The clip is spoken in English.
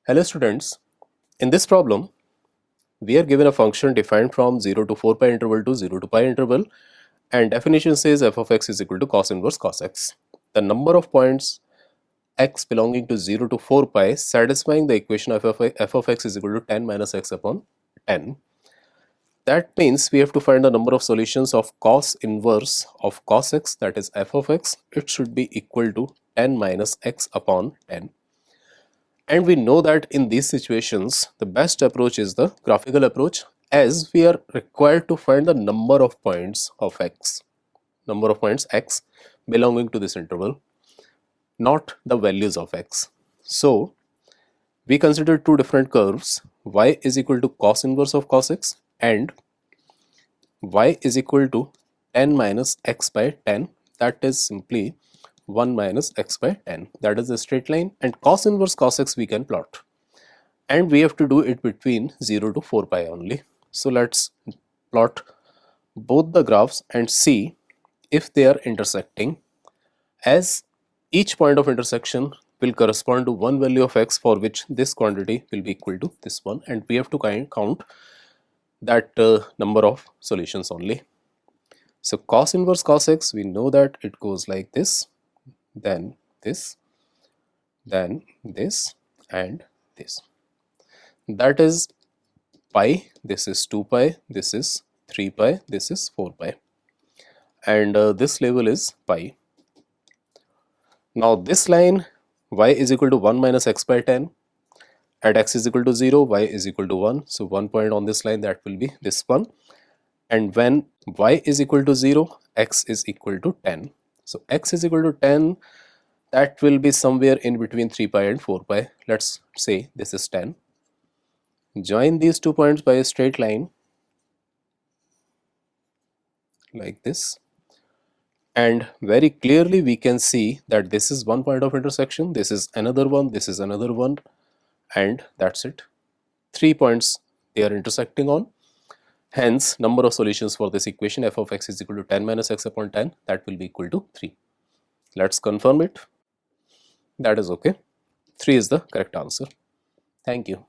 Hello students, in this problem we are given a function defined from 0 to 4 pi interval to 0 to pi interval, and definition says f of x is equal to cos inverse cos x. The number of points x belonging to 0 to 4 pi satisfying the equation of f of x is equal to 10 minus x upon 10. That means we have to find the number of solutions of cos inverse of cos x, that is f of x. It should be equal to 10 minus x upon 10. And we know that in these situations, the best approach is the graphical approach, as we are required to find the number of points of x, number of points x belonging to this interval, not the values of x. So we consider two different curves, y is equal to cos inverse of cos x and y is equal to 10 minus x by 10, that is simply 1 minus x by 10, that is a straight line, and cos inverse cos x we can plot, and we have to do it between 0 to 4 pi only. So let's plot both the graphs and see if they are intersecting, as each point of intersection will correspond to one value of x for which this quantity will be equal to this one, and we have to count that number of solutions only. So cos inverse cos x, we know that it goes like this, then this, then this, and this. That is pi, this is 2 pi, this is 3 pi, this is 4 pi, and this label is pi. Now this line y is equal to 1 minus x by 10, at x is equal to 0, y is equal to 1, so 1 point on this line, that will be this one, and when y is equal to 0, x is equal to 10. So x is equal to 10, that will be somewhere in between 3 pi and 4 pi. Let's say this is 10. Join these 2 points by a straight line like this, and very clearly we can see that this is one point of intersection, this is another one, this is another one, and that's it. 3 points they are intersecting on. Hence, number of solutions for this equation f of x is equal to 10 minus x upon 10, that will be equal to 3. Let's confirm it. That is okay. 3 is the correct answer. Thank you.